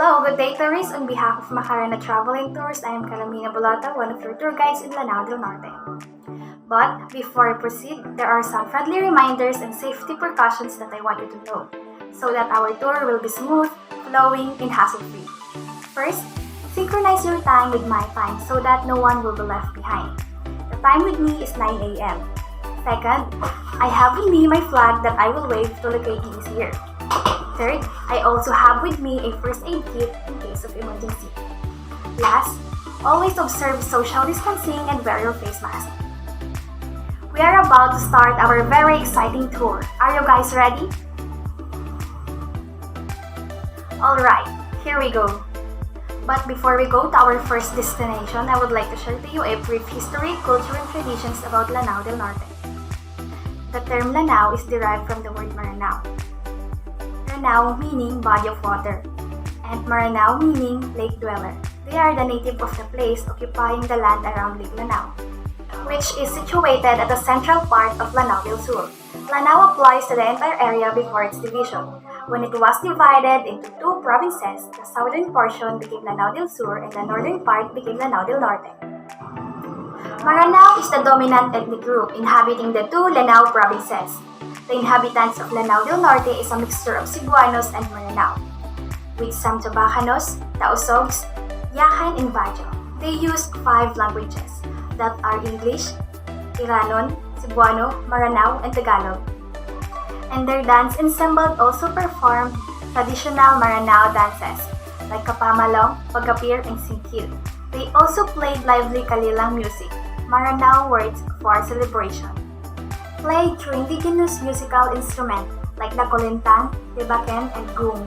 Hello, good day tourists. On behalf of Macarena Traveling Tours, I am Carolina Bolota, one of your tour guides in Lanao Del Norte. But before I proceed, there are some friendly reminders and safety precautions that I want you to know, so that our tour will be smooth, flowing, and hassle-free. First, synchronize your time with my time so that no one will be left behind. The time with me is 9 a.m. Second, I have with me my flag that I will wave to locate me easier. Third, I also have with me a first aid kit in case of emergency. Last, always observe social distancing and wear your face mask. We are about to start our very exciting tour. Are you guys ready? Alright, here we go. But before we go to our first destination, I would like to share to you a brief history, culture, and traditions about Lanao Del Norte. The term Lanao is derived from the word Maranao. Lanao meaning body of water, and Maranao meaning lake dweller. They are the native of the place occupying the land around Lake Lanao, which is situated at the central part of Lanao del Sur. Lanao applies to the entire area before its division. When it was divided into two provinces, the southern portion became Lanao del Sur and the northern part became Lanao del Norte. Maranao is the dominant ethnic group inhabiting the two Lanao provinces. The inhabitants of Lanao del Norte is a mixture of Cebuanos and Maranao, with some Tabacanos, Taosogs, Yakan, and Bajo. They use 5 languages that are English, Iranon, Cebuano, Maranao, and Tagalog. And their dance ensemble also performed traditional Maranao dances like Kapamalong, Pagapir, and Singkil. They also played lively Kalilang music, Maranao words for celebration, played through indigenous musical instruments like the kolintang, tibaken, and gung.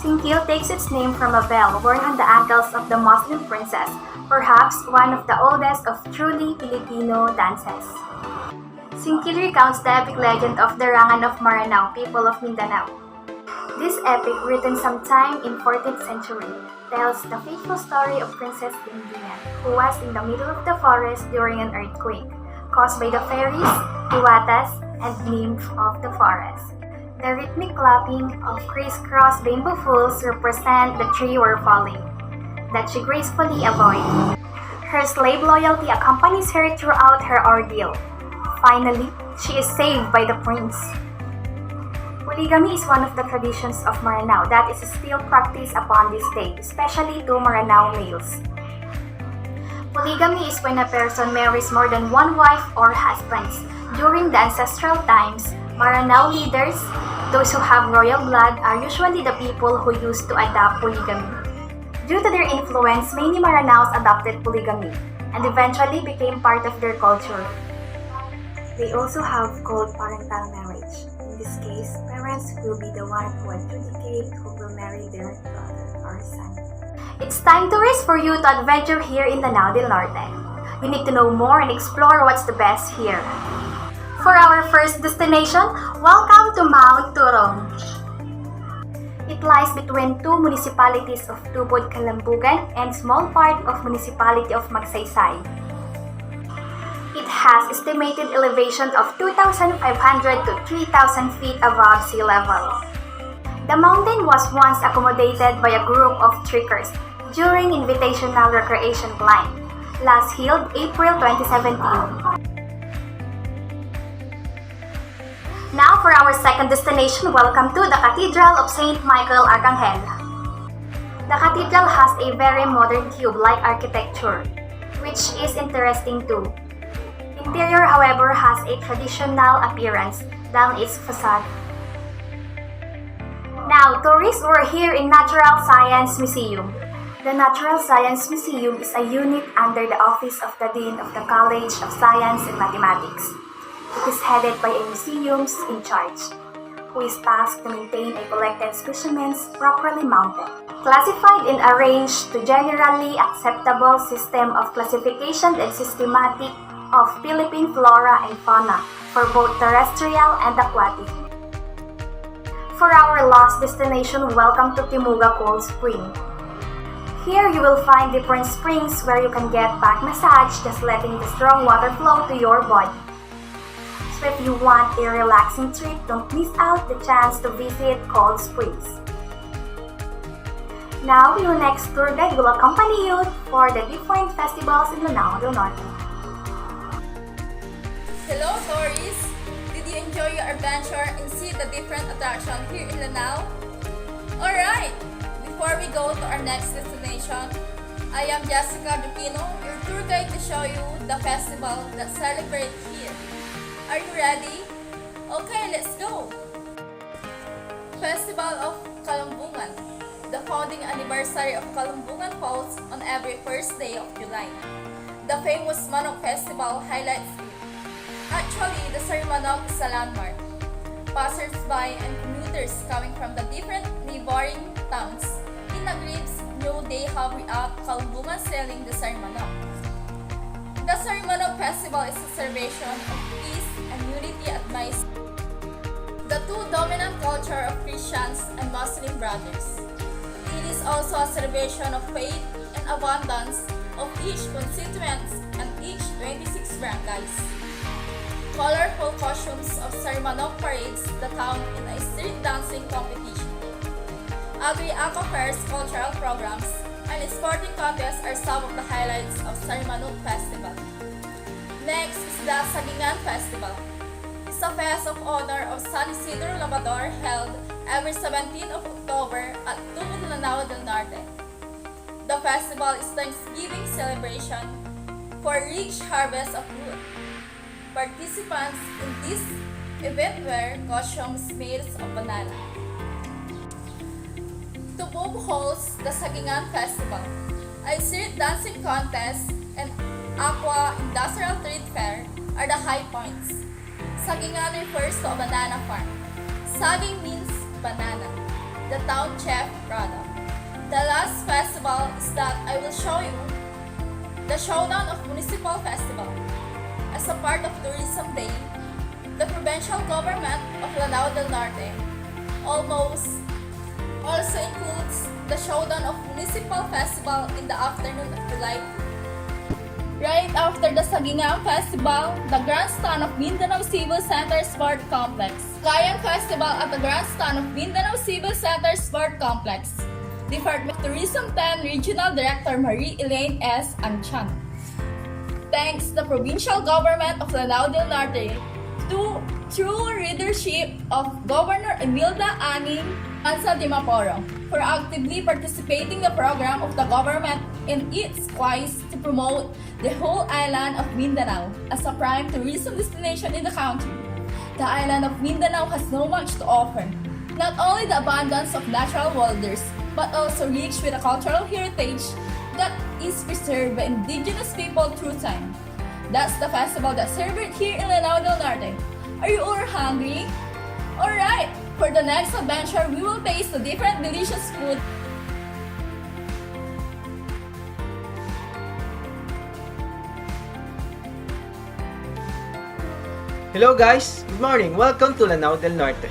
Singkil takes its name from a bell worn on the ankles of the Muslim princess, perhaps one of the oldest of truly Filipino dances. Singkil recounts the epic legend of the Rangan of Maranao, people of Mindanao. This epic, written sometime in 14th century, tells the faithful story of Princess Iligan, who was in the middle of the forest during an earthquake caused by the fairies, diwatas, and nymph of the forest. The rhythmic clapping of crisscross bamboo fools represent the tree were falling, that she gracefully avoided. Her slave loyalty accompanies her throughout her ordeal. Finally, she is saved by the prince. Polygamy is one of the traditions of Maranao that is still practiced upon this day, especially to Maranao males. Polygamy is when a person marries more than one wife or husbands. During the ancestral times, Maranao leaders, those who have royal blood, are usually the people who used to adopt polygamy. Due to their influence, many Maranaos adopted polygamy and eventually became part of their culture. They also have called parental marriage. In this case, parents will be the one who adjudicate who will marry their daughter or son. It's time, tourists, for you to adventure here in Lanao Del Norte. You need to know more and explore what's the best here. For our first destination, welcome to Mount Turong. It lies between two municipalities of Tubod, Kalambugan and small part of municipality of Magsaysay. It has estimated elevation of 2,500 to 3,000 feet above sea level. The mountain was once accommodated by a group of trekkers during invitational recreation climb, last held April 2017. Now for our second destination, welcome to the Cathedral of St. Michael Arcangel. The cathedral has a very modern cube-like architecture, which is interesting too. Interior, however, has a traditional appearance than its facade. Now, tourists, we're here in Natural Science Museum. The Natural Science Museum is a unit under the office of the Dean of the College of Science and Mathematics. It is headed by a museum's in charge, who is tasked to maintain a collected specimens properly mounted, classified and arranged to generally acceptable system of classification and systematic of Philippine flora and fauna for both terrestrial and aquatic. For our last destination, welcome to Timuga Cold Spring. Here you will find different springs where you can get back massage, just letting the strong water flow to your body. So if you want a relaxing trip, don't miss out the chance to visit Cold Springs. Now, your next tour guide will accompany you for the different festivals in Lanao Del Norte. Hello tourists! Did you enjoy your adventure and see the different attractions here in Lanao? Alright! Before we go to our next destination, I am Jessica Dupino, your tour guide to show you the festival that celebrates here. Are you ready? Okay, let's go! Festival of Kalumbungan. The founding anniversary of Kalumbungan falls on every first day of July. The famous Manok Festival highlights it. Actually, the Sir Manok is a landmark. Passers-by and commuters coming from the different neighboring towns in Agrips know they have up Kalumbungan selling the Sir Manok. The Sir Manok Festival is a celebration of peace and unity amidst the two dominant culture of Christians and Muslim brothers. It is also a celebration of faith and abundance of each constituents and each 26 barangays. Colorful costumes of Sir Manok parades the town in a street dancing competition. Agri-Aqua fairs, cultural programs, and sporting contests are some of the highlights of Sir Manok Festival. Next is the Sagingan Festival. It's a fest of honor of San Isidro Labrador held every 17th of October at Tubod, Lanao Del Norte. The festival is Thanksgiving celebration for rich harvest of fruit. Participants in this event wear costumes made of banana. Tubod holds the Sagingan Festival, a street dancing contest, and aqua industrial trade fair are the high points. Sagingan refers to a banana farm. Saging means banana, the town chef product. The last festival is that I will show you, the showdown of Municipal Festival. As a part of Tourism Day, the provincial government of Lanao Del Norte also includes the showdown of Municipal Festival in the afternoon of July 2. Right after the Sagingan Festival, the Grandstand of Mindanao Civil Center Sport Complex. Kayang Festival at the Grandstand of Mindanao Civil Center Sport Complex. Department of Tourism 10 Regional Director Marie-Elaine S. Anchan. Thanks the provincial government of Lanao Del Norte to through leadership of Governor Emilda Aning Ansa Dimaporo for actively participating the program of the government in its quest to promote the whole island of Mindanao as a prime tourism destination in the country. The island of Mindanao has so much to offer, not only the abundance of natural wonders, but also rich with a cultural heritage that is preserved by indigenous people through time. That's the festival that celebrates here in Lanao Del Norte. Are you all hungry? Alright, for the next adventure, we will taste the different delicious food. Hello guys, good morning. Welcome to Lanao Del Norte.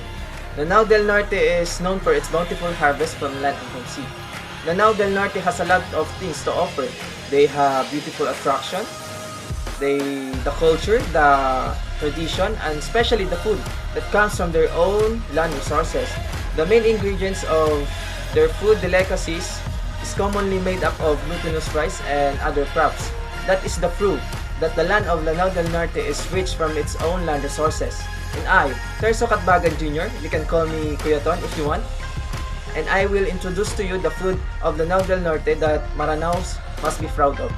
Lanao Del Norte is known for its bountiful harvest from land and sea. Lanao Del Norte has a lot of things to offer. They have beautiful attraction, the culture, the tradition, and especially the food that comes from their own land resources. The main ingredients of their food delicacies is commonly made up of glutinous rice and other crops. That is the proof that the land of Lanao Del Norte is rich from its own land resources. And I, Terso Katbagan Jr., you can call me Kuya Ton if you want, and I will introduce to you the food of Lanao Del Norte that Maranaos must be proud of.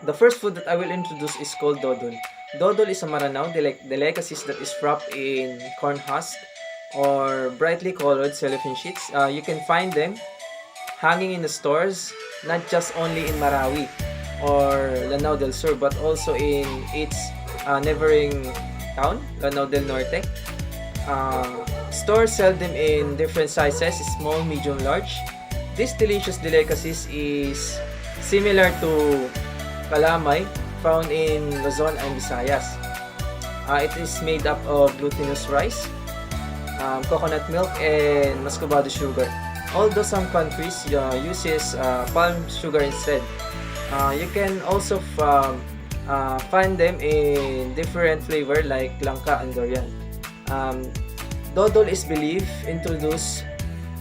The first food that I will introduce is called dodol. Dodol is a Maranao delicacy that is wrapped in corn husk or brightly colored cellophane sheets. You can find them hanging in the stores, not just only in Marawi or Lanao del Sur, but also in its neighboring town, Lanao del Norte. Stores sell them in different sizes, small, medium, large. This delicious delicacies is similar to calamay found in Luzon and Visayas. It is made up of glutinous rice, coconut milk, and muscovado sugar. Although some countries uses palm sugar instead. You can also find them in different flavor like langka and durian. Dodol is believed introduced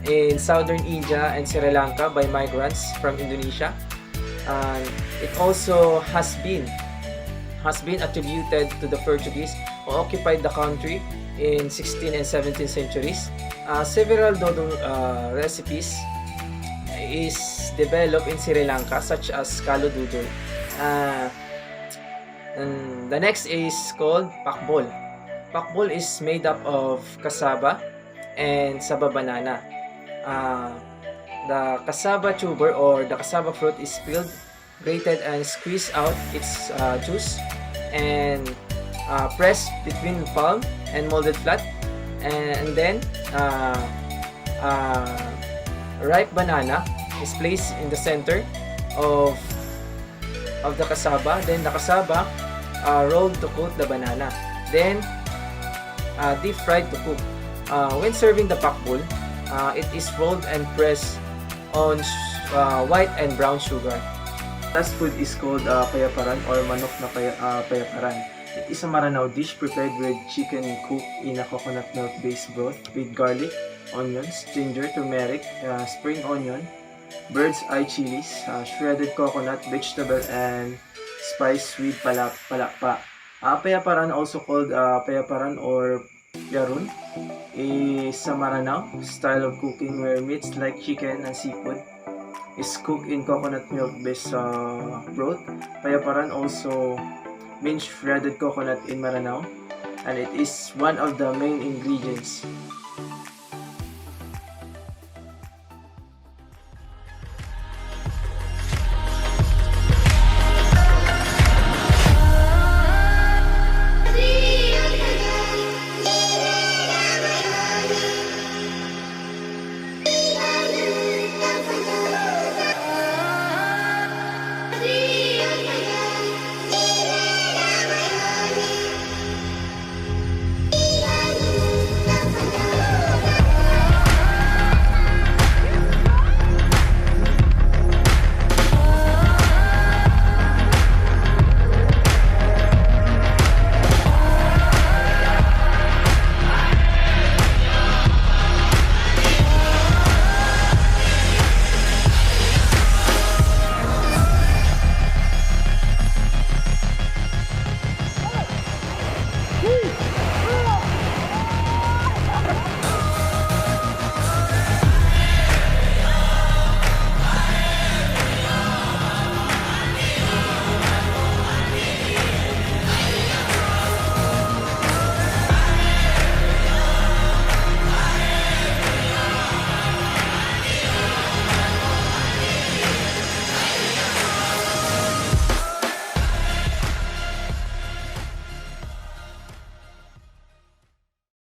in southern India and Sri Lanka by migrants from Indonesia. It also has been attributed to the Portuguese who occupied the country in 16th and 17th centuries. Several dodol recipes is developed in Sri Lanka, such as kalo dodol. And the next is called pakbol. Pakbol is made up of cassava and saba banana. The cassava tuber or the cassava fruit is peeled, grated, and squeezed out its juice, and pressed between palm and molded flat, and then ripe banana is placed in the center of the cassava. Then the cassava rolled to coat the banana, then deep fried to cook. When serving the pakbol, it is rolled and pressed on white and brown sugar. Last food is called Piaparan or Manok na Piaparan. It is a Maranao dish prepared with chicken cooked in a coconut milk-based broth with garlic, onions, ginger, turmeric, spring onion, bird's eye chilies, shredded coconut, vegetable, and spiced with palapa. Piaparan, also called Piaparan or Yarun, is a Maranao style of cooking where meats like chicken and seafood is cooked in coconut milk-based broth. Piaparan also means shredded coconut in Maranao, and it is one of the main ingredients